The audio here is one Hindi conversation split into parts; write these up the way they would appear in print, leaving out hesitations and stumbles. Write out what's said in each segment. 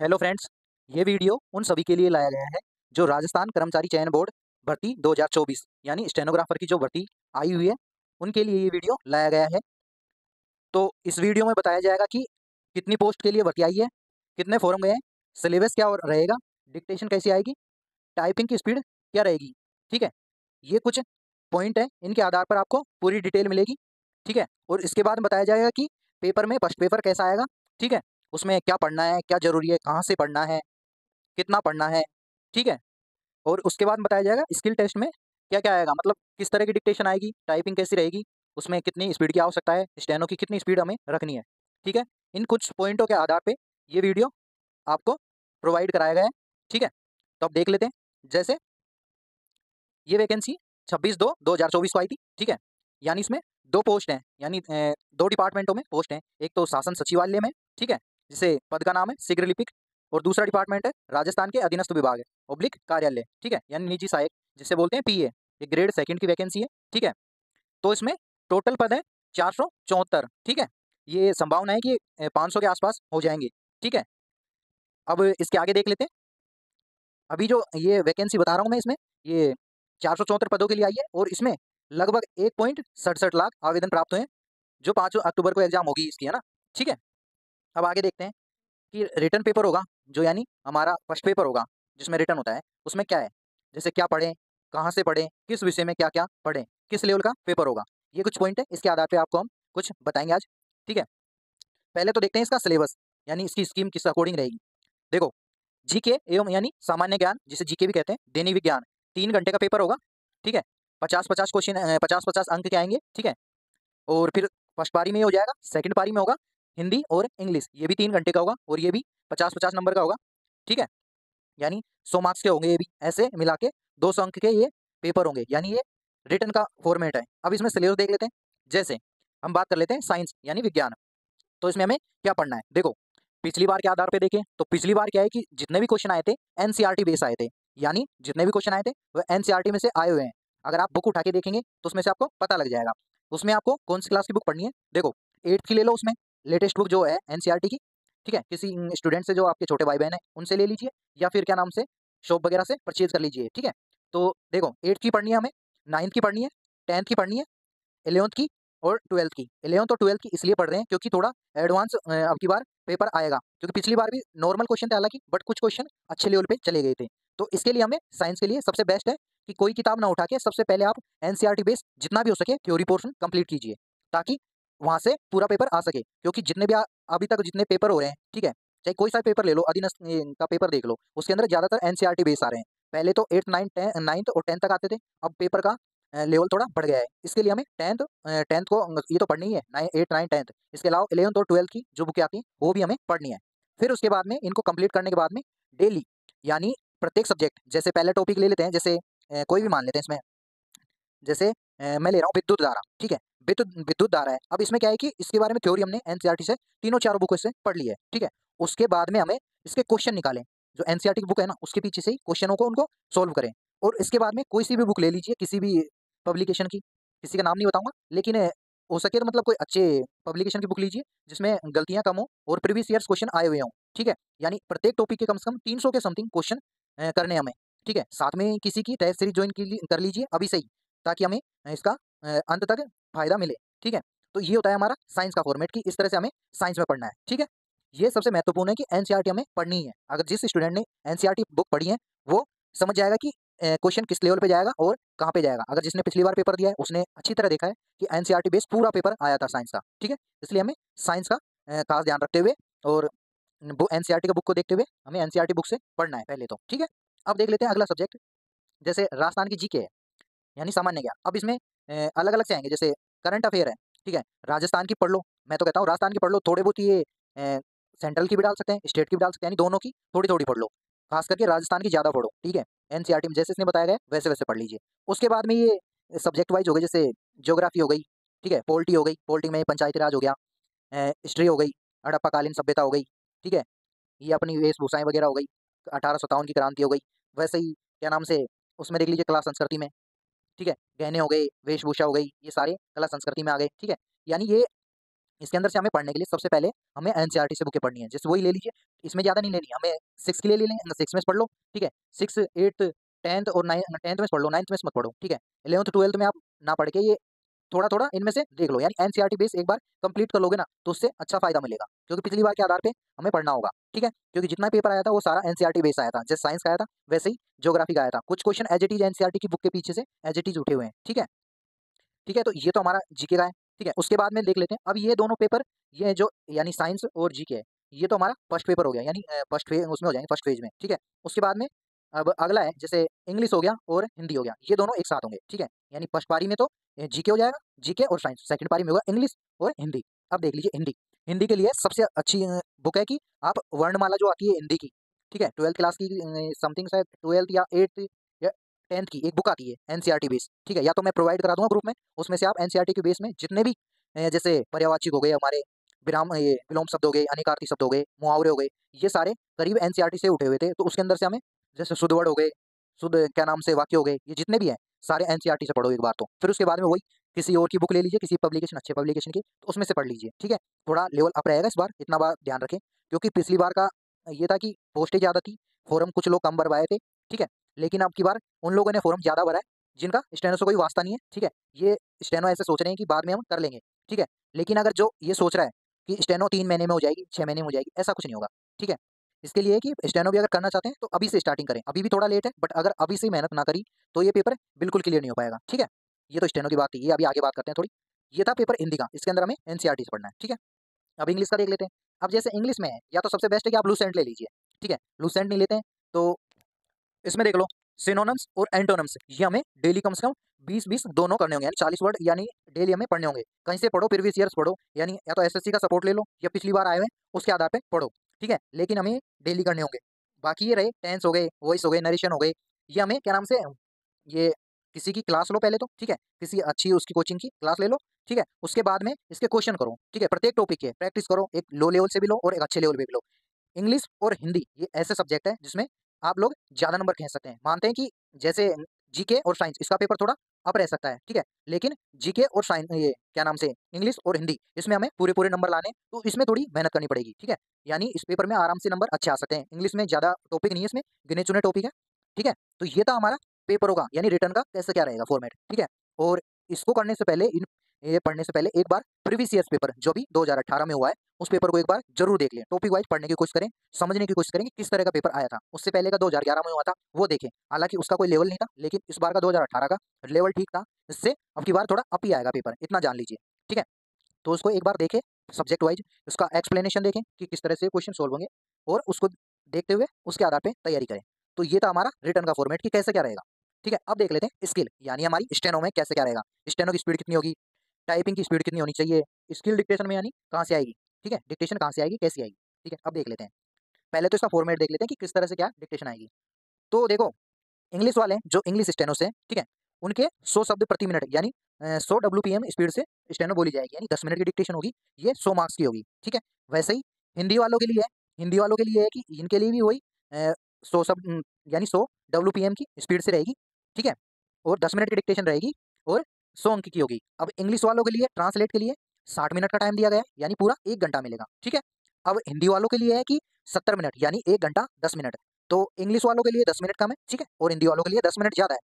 हेलो फ्रेंड्स, ये वीडियो उन सभी के लिए लाया गया है जो राजस्थान कर्मचारी चयन बोर्ड भर्ती 2024 यानी स्टेनोग्राफर की जो भर्ती आई हुई है, उनके लिए ये वीडियो लाया गया है। तो इस वीडियो में बताया जाएगा कि कितनी पोस्ट के लिए भर्ती आई है, कितने फॉर्म गए हैं, सिलेबस क्या रहेगा, डिक्टेशन कैसी आएगी, टाइपिंग की स्पीड क्या रहेगी। ठीक है, ये कुछ पॉइंट है, इनके आधार पर आपको पूरी डिटेल मिलेगी। ठीक है, और इसके बाद बताया जाएगा कि पेपर में फर्स्ट पेपर कैसा आएगा। ठीक है, उसमें क्या पढ़ना है, क्या जरूरी है, कहाँ से पढ़ना है, कितना पढ़ना है। ठीक है, और उसके बाद बताया जाएगा स्किल टेस्ट में क्या क्या आएगा, मतलब किस तरह की डिक्टेशन आएगी, टाइपिंग कैसी रहेगी, उसमें कितनी स्पीड की आवश्यकता है, स्टेनो की कितनी स्पीड हमें रखनी है। ठीक है, इन कुछ पॉइंटों के आधार पे ये वीडियो आपको प्रोवाइड कराया गया है। ठीक है, तो अब देख लेते हैं। जैसे ये वैकेंसी 26/2/2024 को आई थी। ठीक है, यानी इसमें दो पोस्ट हैं, यानी दो डिपार्टमेंटों में पोस्ट हैं। एक तो शासन सचिवालय में, ठीक है, जिसे पद का नाम है शीघ्र लिपिक, और दूसरा डिपार्टमेंट है राजस्थान के अधीनस्थ विभाग है ऑब्लिक कार्यालय। ठीक है, यानी निजी सहायक जिसे बोलते हैं पीए। ये ग्रेड सेकंड की वैकेंसी है। ठीक है, तो इसमें टोटल पद है 474। ठीक है, ये संभावना है कि 500 के आसपास हो जाएंगे। ठीक है, अब इसके आगे देख लेते हैं। अभी जो ये वैकेंसी बता रहा हूँ मैं, इसमें ये 474 पदों के लिए आई है, और इसमें लगभग 1.67 लाख आवेदन प्राप्त हुए हैं, जो 5 अक्टूबर को एग्जाम होगी इसकी, है ना। ठीक है, अब आगे देखते हैं कि रिटर्न पेपर होगा, जो यानी हमारा फर्स्ट पेपर होगा जिसमें रिटर्न होता है, उसमें क्या है, जैसे क्या पढ़ें, कहाँ से पढ़ें, किस विषय में क्या क्या पढ़ें, किस लेवल का पेपर होगा। ये कुछ पॉइंट है, इसके आधार पर आपको हम कुछ बताएंगे आज। ठीक है, पहले तो देखते हैं इसका सिलेबस, यानी इसकी स्कीम किस अकॉर्डिंग रहेगी। देखो, जीके एवं यानी सामान्य ज्ञान, जिसे जीके भी कहते हैं, दैनिक विज्ञान, 3 घंटे का पेपर होगा। ठीक है, 50-50 क्वेश्चन, 50-50 अंक के आएंगे। ठीक है, और फिर फर्स्ट पारी में ये हो जाएगा, सेकंड पारी में होगा हिंदी और इंग्लिश, ये भी 3 घंटे का होगा, और ये भी 50-50 नंबर का होगा। ठीक है, यानी 100 मार्क्स के होंगे ये भी, ऐसे मिला के 200 अंक के ये पेपर होंगे, यानी ये रिटर्न का फॉर्मेट है। अब इसमें सिलेबस देख लेते हैं। जैसे हम बात कर लेते हैं साइंस यानी विज्ञान, तो इसमें हमें क्या पढ़ना है। देखो, पिछली बार के आधार पे देखें तो पिछली बार क्या है कि जितने भी क्वेश्चन आए थे एनसीईआरटी बेस आए थे, यानी जितने भी क्वेश्चन आए थे वो एनसीईआरटी में से आए हुए हैं। अगर आप बुक उठा के देखेंगे तो उसमें से आपको पता लग जाएगा। उसमें आपको कौन सी क्लास की बुक पढ़नी है। देखो, 8th की ले लो, उसमें लेटेस्ट बुक जो है एनसीईआरटी की। ठीक है, किसी स्टूडेंट से जो आपके छोटे भाई बहन है उनसे ले लीजिए, या फिर क्या नाम से शॉप वगैरह से परचेज कर लीजिए। ठीक है, तो देखो 8th की पढ़नी है हमें, 9th की पढ़नी है, 10th की पढ़नी है, 11th की और 12th की। 11th और 12th की इसलिए पढ़ रहे हैं क्योंकि थोड़ा एडवांस अब की बार पेपर आएगा, क्योंकि पिछली बार भी नॉर्मल क्वेश्चन थे हालांकि, बट कुछ क्वेश्चन अच्छे लेवल पे चले गए थे। तो इसके लिए हमें साइंस के लिए सबसे बेस्ट है कि कोई किताब ना उठा के सबसे पहले आप एनसीईआरटी बेस जितना भी हो सके थ्योरी पोर्शन कंप्लीट कीजिए, ताकि वहां से पूरा पेपर आ सके। क्योंकि जितने भी अभी तक जितने पेपर हो रहे हैं, ठीक है, चाहे कोई सा पेपर ले लो, अधीनस्थ का पेपर देख लो, उसके अंदर ज्यादातर एनसीईआरटी बेस आ रहे हैं। पहले तो 8th 9th और 10th तक आते थे, अब पेपर का लेवल थोड़ा बढ़ गया है। इसके लिए हमें 10th को ये तो पढ़नी ही है, 8 9 10th। इसके अलावा 11th और 12th की जो बुकें आती हैं वो भी हमें पढ़नी है। फिर उसके बाद में इनको कंप्लीट करने के बाद में डेली, यानी प्रत्येक सब्जेक्ट, जैसे पहले टॉपिक ले लेते हैं, जैसे कोई भी मान लेते हैं इसमें, जैसे मैं ले रहा हूँ विद्युत धारा। ठीक है, विद्युत विद्युत धारा है। अब इसमें क्या है कि इसके बारे में थ्योरी हमने एनसीईआरटी से तीनों चारों बुकों से पढ़ ली है। ठीक है, उसके बाद में हमें इसके क्वेश्चन निकालें, जो एनसीईआरटी की बुक है ना उसके पीछे से ही क्वेश्चनों को उनको सोल्व करें। और इसके बाद में कोई सी भी बुक ले लीजिए, किसी भी पब्लिकेशन की, किसी का नाम नहीं बताऊंगा, लेकिन हो सके तो मतलब कोई अच्छे पब्लिकेशन की बुक लीजिए जिसमें गलतियां कम हो और प्रीवियस ईयर्स क्वेश्चन आए हुए हों। ठीक है, यानी प्रत्येक टॉपिक के कम से कम 300 के समथिंग क्वेश्चन करने हमें। ठीक है, साथ में किसी की टेस्ट सीरीज ज्वाइन कर लीजिए अभी से ही, ताकि हमें इसका अंत तक फायदा मिले। ठीक है, तो ये होता है हमारा साइंस का फॉर्मेट, कि इस तरह से हमें साइंस में पढ़ना है। ठीक है, ये सबसे महत्वपूर्ण है कि एनसीईआरटी हमें पढ़नी ही है। अगर जिस स्टूडेंट ने एनसीईआरटी बुक पढ़ी है वो समझ जाएगा कि क्वेश्चन किस लेवल पे जाएगा और कहाँ पे जाएगा। अगर जिसने पिछली बार पेपर दिया है उसने अच्छी तरह देखा है कि एनसीईआरटी बेस्ड पूरा पेपर आया था साइंस का। ठीक है, इसलिए हमें साइंस का खास ध्यान रखते हुए और एनसीईआरटी का बुक को देखते हुए हमें एनसीईआरटी बुक से पढ़ना है पहले तो। ठीक है, अब देख लेते हैं अगला सब्जेक्ट, जैसे राजस्थान की जीके है, यानी सामान्य ज्ञान। अब इसमें अलग अलग से आएंगे, जैसे करंट अफेयर है। ठीक है, राजस्थान की पढ़ लो, मैं तो कहता हूँ राजस्थान की पढ़ लो, थोड़े बहुत ये सेंट्रल की भी डाल सकते हैं, स्टेट की भी डाल सकते हैं, यानी दोनों की थोड़ी थोड़ी पढ़ लो। खास करके राजस्थान की ज़्यादा पढ़ो। ठीक है, एनसीईआरटी में जैसे इसने बताया गया है, वैसे वैसे पढ़ लीजिए। उसके बाद में ये सब्जेक्ट वाइज हो गए, जैसे ज्योग्राफी हो गई, ठीक है, पॉलिटी हो गई, पॉलिटी में पंचायती राज हो गया, हिस्ट्री हो गई, हड़प्पाकालीन सभ्यता हो गई। ठीक है, ये अपनी वेशभूषाएं वगैरह हो गई, 1857 की क्रांति हो गई। वैसे ही क्या नाम से उसमें देख लीजिए कला संस्कृति में, ठीक है, गहने हो गए, वेशभूषा हो गई, ये सारे कला संस्कृति में आ गए। ठीक है, यानी ये इसके अंदर से हमें पढ़ने के लिए सबसे पहले हमें एनसीईआरटी से बुकें पढ़नी है, जैसे वही ले लीजिए, इसमें ज़्यादा नहीं लेनी, हमें 6 के लिए ले लें, 6 में से पढ़ लो, ठीक है। 6, 8, 10th और 10th में से पढ़ लो, 9th में से मत पढ़ो, ठीक है। 11th 12th में आप ना पढ़ के ये थोड़ा-थोड़ा इनमें से देख लो, यानी एनसीईआरटी बेस एक बार कंप्लीट कर लोगे ना, तो उससे अच्छा फ़ायदा मिलेगा, क्योंकि पिछली बार के आधार पे हमें पढ़ना होगा, ठीक है। क्योंकि जितना पेपर आया था वो सारा एनसीईआरटी बेस आया था, जैसे साइंस का आया था वैसे ही ज्योग्राफी का आया था। कुछ question as it is NCERT की बुक के पीछे से एज़ इट इज़ उठे हुए हैं, ठीक है। ठीक है, तो ये तो हमारा जीके का है, ठीक है। उसके बाद में देख लेते हैं, अब ये दोनों पेपर, ये जो यानी साइंस और जीके है, ये तो हमारा फर्स्ट पेपर हो गया, यानी फर्स्ट फे उसमें हो जाएँगे फर्स्ट फेज़ में, ठीक है। उसके बाद में अब अगला है, जैसे इंग्लिश हो गया और हिंदी हो गया, ये दोनों एक साथ होंगे, ठीक है। यानी फर्स्ट पारी में तो जीके हो जाएगा, जीके और साइंस, सेकंड पारी में होगा इंग्लिश और हिंदी। अब देख लीजिए हिंदी, हिंदी के लिए सबसे अच्छी बुक है कि आप वर्णमाला जो आती है हिंदी की, ठीक है, 12th क्लास की समथिंग शायद 12th या 8th या 10th की एक बुक आती है एनसीईआरटी बेस, ठीक है। या तो मैं प्रोवाइड करा दूँगा ग्रुप में, उसमें से आप एनसीईआरटी के बेस में जितने भी जैसे पर्यायवाची हो गए हमारे, ये विलोम शब्द हो गए, अनिकार्ती शब्द हो गए, मुहावरे हो गए, ये सारे करीब एनसीईआरटी से उठे हुए थे। तो उसके अंदर से हमें जैसे शुद्ध वर्ड हो गए, शुद्ध क्या नाम से वाक्य हो गए, ये जितने भी हैं सारे एनसीईआरटी से पढ़ो एक बार तो। फिर उसके बाद में वही किसी और की बुक ले लीजिए, किसी पब्लिकेशन अच्छे पब्लिकेशन की, तो उसमें से पढ़ लीजिए, ठीक है। थोड़ा लेवल अप रहेगा इस बार, इतना बार ध्यान रखें, क्योंकि पिछली बार का ये था कि पोस्टें ज़्यादा थी, फ़ॉर्म कुछ लोग कम भरवाए थे, ठीक है। लेकिन अब की बार उन लोगों ने फ़ॉर्म ज़्यादा भरा है, जिनका स्टेनो से कोई वास्ता नहीं है, ठीक है। ये स्टेनो ऐसे सोच रहे हैं कि बाद में हम कर लेंगे, ठीक है। लेकिन अगर जो ये सोच रहा है कि स्टेनो 3 महीने में हो जाएगी, 6 महीने में हो जाएगी, ऐसा कुछ नहीं होगा, ठीक है। इसके लिए है कि स्टेनो भी अगर करना चाहते हैं तो अभी से स्टार्टिंग करें, अभी भी थोड़ा लेट है, बट अगर अभी से ही मेहनत ना करी तो ये पेपर बिल्कुल क्लियर नहीं हो पाएगा, ठीक है। ये तो स्टेनो की बात थी, ये अभी आगे बात करते हैं थोड़ी। ये था पेपर हिंदी का, इसके अंदर हमें एनसीईआरटी से पढ़ना है, ठीक है। अब इंग्लिश का देख लेते हैं। अब जैसे इंग्लिश में है, या तो सबसे बेस्ट है कि आप लूसेंट ले लीजिए, ठीक है। लूसेंट नहीं लेते हैं तो इसमें देख लो, सिनोनिम्स और एंटोनिम्स ये हमें डेली कम से कम 20-20 दोनों करने होंगे, यानी 40 वर्ड यानी डेली हमें पढ़ने होंगे। कहीं से पढ़ो, प्रीवियस ईयर्स पढ़ो, यानी या तो एसएससी का सपोर्ट ले लो या पिछली बार आए हुए हैं उसके आधार पे पढ़ो, ठीक है। लेकिन हमें डेली करने होंगे। बाकी ये रहे टेंस हो गए, वॉइस हो गए, नरेशन हो गए, ये हमें क्या नाम से, ये किसी की क्लास लो पहले तो, ठीक है। किसी अच्छी उसकी कोचिंग की क्लास ले लो, ठीक है। उसके बाद में इसके क्वेश्चन करो, ठीक है। प्रत्येक टॉपिक के प्रैक्टिस करो, एक लो लेवल से भी लो और एक अच्छे लेवल पे भी लो। इंग्लिश और हिंदी ये ऐसे सब्जेक्ट है जिसमें आप लोग ज़्यादा नंबर कह सकते हैं। मानते हैं कि जैसे जीके और साइंस इसका पेपर थोड़ा अप रह सकता है, ठीक है। लेकिन जीके और साइंस ये क्या नाम से इंग्लिश और हिंदी इसमें हमें पूरे-पूरे नंबर लाने हैं, तो इसमें थोड़ी मेहनत करनी पड़ेगी, ठीक है। यानी इस पेपर में आराम से नंबर अच्छे आ सकते हैं। इंग्लिश में ज़्यादा टॉपिक नहीं है, इसमें गिने-चुने टॉपिक है, ठीक है। तो ये था हमारा पेपरों का, यानी रिटर्न का कैसे क्या रहेगा फॉर्मेट, ठीक है। और इसको करने से पहले ये पढ़ने से पहले एक बार प्रीवियस ईयर्स पेपर जो भी 2018 में हुआ है, उस पेपर को एक बार ज़रूर देख लें। टॉपिक वाइज़ पढ़ने की कोशिश करें, समझने की कोशिश करें कि किस तरह का पेपर आया था। उससे पहले का 2011 में हुआ था, वो देखें। हालाँकि उसका कोई लेवल नहीं था, लेकिन इस बार का 2018 का लेवल ठीक था। इससे अब की बार थोड़ा अप ही आएगा पेपर, इतना जान लीजिए, ठीक है। तो उसको एक बार देखें, सब्जेक्ट वाइज़ उसका एक्सप्लेनेशन देखें कि किस तरह से क्वेश्चन सॉल्व होंगे, और उसको देखते हुए उसके आधार पे तैयारी करें। तो ये था हमारा रिटर्न का फॉर्मेट कि कैसे क्या रहेगा, ठीक है। अब देख लेते हैं स्किल, यानी हमारी स्टेनो में कैसे क्या रहेगा। स्टेनो की स्पीड कितनी होगी, टाइपिंग की स्पीड कितनी होनी चाहिए, स्किल डिक्टेशन में यानी कहाँ से आएगी, ठीक है। डिक्टेशन कहाँ से आएगी, कैसी आएगी, ठीक है। अब देख लेते हैं, पहले तो इसका फॉर्मेट देख लेते हैं कि किस तरह से क्या डिक्टेशन आएगी। तो देखो, इंग्लिश वाले जो इंग्लिश स्टेनो से, ठीक है, उनके 100 शब्द प्रति मिनट यानी 100 डब्ल्यूपीएम स्पीड से स्टेनो बोली जाएगी, यानी 10 मिनट की डिक्टेशन होगी, ये 100 मार्क्स की होगी, ठीक है। वैसे ही हिंदी वालों के लिए है, हिंदी वालों के लिए है कि इनके लिए भी वही 100 शब्द यानी 100 डब्ल्यूपीएम की स्पीड से रहेगी, ठीक है। और 10 मिनट की डिक्टेशन रहेगी और 100 अंक की होगी। अब इंग्लिश वालों के लिए ट्रांसलेट के लिए 60 मिनट का टाइम दिया गया है, यानी पूरा 1 घंटा मिलेगा, ठीक है। अब हिंदी वालों के लिए है कि 70 मिनट यानी 1 घंटा 10 मिनट। तो इंग्लिश वालों के लिए 10 मिनट कम है, ठीक है, और हिंदी वालों के लिए 10 मिनट ज़्यादा है,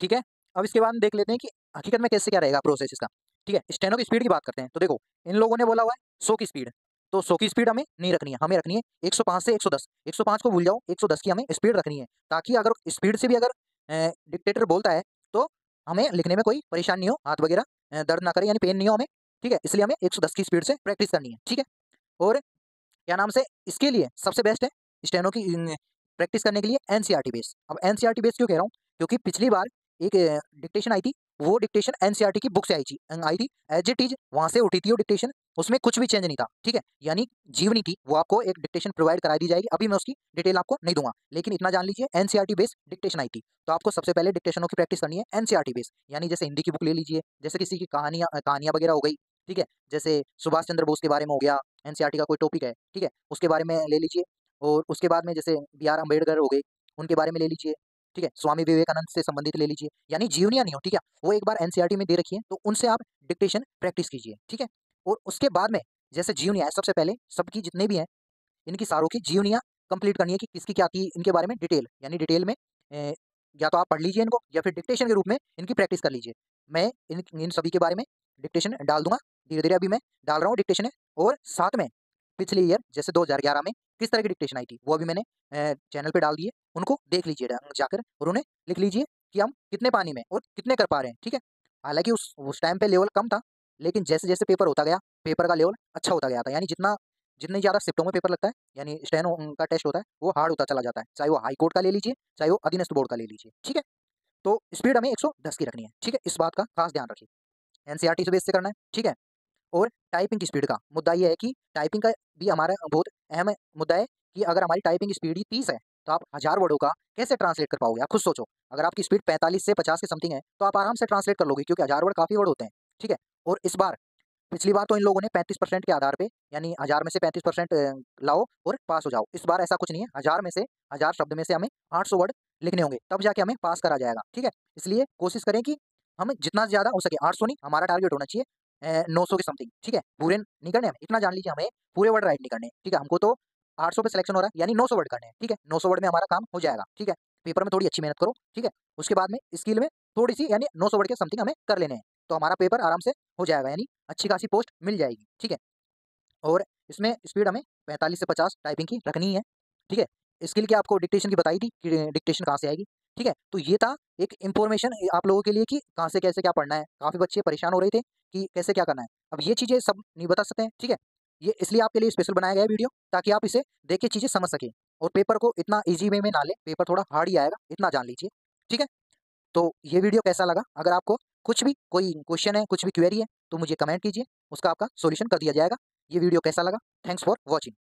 ठीक है। अब इसके बाद देख लेते हैं कि हकीकत में कैसे क्या रहेगा प्रोसेस इसका, ठीक है। स्टेनो की स्पीड की बात करते हैं, तो देखो इन लोगों ने बोला हुआ है 100 की स्पीड, तो 100 की स्पीड हमें नहीं रखनी है, हमें रखनी है 105 से 110। 105 को भूल जाओ, 110 की हमें स्पीड रखनी है, ताकि अगर स्पीड से भी अगर डिक्टेटर बोलता है तो हमें लिखने में कोई परेशानी नहीं हो, हाथ वगैरह दर्द ना करे, यानी पेन नहीं हो हमें, ठीक है। इसलिए हमें 110 की स्पीड से प्रैक्टिस करनी है, ठीक है। और क्या नाम से इसके लिए सबसे बेस्ट है स्टेनो की प्रैक्टिस करने के लिए एनसीईआरटी बेस। अब एनसीईआरटी बेस क्यों कह रहा हूँ, क्योंकि पिछली बार एक डिक्टेशन आई थी, वो डिक्टेशन एनसीईआरटी की बुक से आई थी, एज इट इज वहाँ से उठी थी वो डिक्टेशन, उसमें कुछ भी चेंज नहीं था, ठीक है। यानी जीवनी थी, वो आपको एक डिक्टेशन प्रोवाइड करा दी जाएगी, अभी मैं उसकी डिटेल आपको नहीं दूंगा, लेकिन इतना जान लीजिए एनसीईआरटी बेस डिक्टेशन आई थी। तो आपको सबसे पहले डिक्टेशनों की प्रैक्टिस करनी है एनसीईआरटी बेस, यानी जैसे हिंदी की बुक ले लीजिए, जैसे किसी की कहानियां वगैरह हो गई, ठीक है। जैसे सुभाष चंद्र बोस के बारे में हो गया, एनसीईआरटी का कोई टॉपिक है, ठीक है, उसके बारे में ले लीजिए। और उसके बाद में जैसे बी आर अम्बेडकर हो गए, उनके बारे में ले लीजिए, ठीक है। स्वामी विवेकानंद से संबंधित ले लीजिए, यानी जीवनियाँ नहीं हो, ठीक है, वो एक बार एनसीईआरटी में दे रखी है, तो उनसे आप डिक्टेशन प्रैक्टिस कीजिए, ठीक है। और उसके बाद में जैसे जीवनियाँ सबसे पहले सबकी जितने भी हैं, इनकी सारों की जीवनियाँ कंप्लीट करनी है कि किसकी क्या थी, इनके बारे में डिटेल यानी डिटेल में या तो आप पढ़ लीजिए इनको या फिर डिक्टेशन के रूप में इनकी प्रैक्टिस कर लीजिए। मैं इन सभी के बारे में डिक्टेशन डाल दूँगा, धीरे-धीरे अभी मैं डाल रहा हूँ डिक्टेशन है और साथ में पिछले ईयर जैसे 2011 में किस तरह की डिक्टेशन आई थी, वो अभी मैंने चैनल पे डाल दिए, उनको देख लीजिए जाकर और उन्हें लिख लीजिए कि हम कितने पानी में और कितने कर पा रहे हैं, ठीक है? हालाँकि उस टाइम पे लेवल कम था, लेकिन जैसे-जैसे पेपर होता गया, पेपर का लेवल अच्छा होता गया था, यानी जितनी ज़्यादा शिफ्टों में पेपर लगता है, यानी स्टेनो का टेस्ट होता है, वो हार्ड होता चला जाता है। चाहे वो हाई कोर्ट का ले लीजिए, चाहे वो अधीनस्थ बोर्ड का ले लीजिए, ठीक है? तो स्पीड हमें 110 की रखनी है, ठीक है? इस बात का खास ध्यान रखिए। एनसीईआरटी से बेस से करना है, ठीक है? और टाइपिंग की स्पीड का मुद्दा ये है कि टाइपिंग का भी हमारा बहुत अहम मुद्दा है कि अगर हमारी टाइपिंग स्पीड ही 30 है, तो आप 1000 वर्डों का कैसे ट्रांसलेट कर पाओगे? आप खुद सोचो। अगर आपकी स्पीड 45 से 50 के समथिंग है, तो आप आराम से ट्रांसलेट कर लोगे क्योंकि 1000 वर्ड काफ़ी वर्ड होते हैं, ठीक है? और इस बार पिछली बार तो इन लोगों ने 35% के आधार पे यानी 1000 में से 35% लाओ और पास हो जाओ। इस बार ऐसा कुछ नहीं है, 1000 शब्द में से हमें 800 वर्ड लिखने होंगे, तब जाके हमें पास करा जाएगा, ठीक है? इसलिए कोशिश करें कि हम जितना ज़्यादा हो सके 800 नहीं, हमारा टारगेट होना चाहिए 900 के समथिंग, ठीक है? पूरे नहीं करने हमें, इतना जान लीजिए हमें पूरे वर्ड राइट नहीं करने, ठीक है? हमको तो 800 पे सिलेक्शन हो रहा है, यानी 900 वर्ड करने हैं, ठीक है? 900 वर्ड में हमारा काम हो जाएगा, ठीक है? पेपर में थोड़ी अच्छी मेहनत करो, ठीक है? उसके बाद में स्किल में थोड़ी-सी यानी 900 वर्ड के समथिंग हमें कर लेने हैं, तो हमारा पेपर आराम से हो जाएगा, यानी अच्छी खासी पोस्ट मिल जाएगी, ठीक है? और इसमें स्पीड हमें 45 से 50 टाइपिंग की रखनी है, ठीक है? स्किल की आपको डिक्टेशन की बताई थी कि डिक्टेशन कहाँ से आएगी, ठीक है? तो ये था एक इन्फॉर्मेशन आप लोगों के लिए कि कहाँ से कैसे क्या पढ़ना है। काफ़ी बच्चे परेशान हो रहे थे कि कैसे क्या करना है। अब ये चीज़ें सब नहीं बता सकते हैं, ठीक है? ये इसलिए आपके लिए स्पेशल बनाया गया है वीडियो ताकि आप इसे देख के चीज़ें समझ सकें और पेपर को इतना ईज़ी वे में ना लें, पेपर थोड़ा हार्ड ही आएगा, इतना जान लीजिए, ठीक है? तो ये वीडियो कैसा लगा? अगर आपको कुछ भी कोई क्वेश्चन है, कुछ भी क्वेरी है, तो मुझे कमेंट कीजिए, उसका आपका सॉल्यूशन कर दिया जाएगा। ये वीडियो कैसा लगा? Thanks for watching.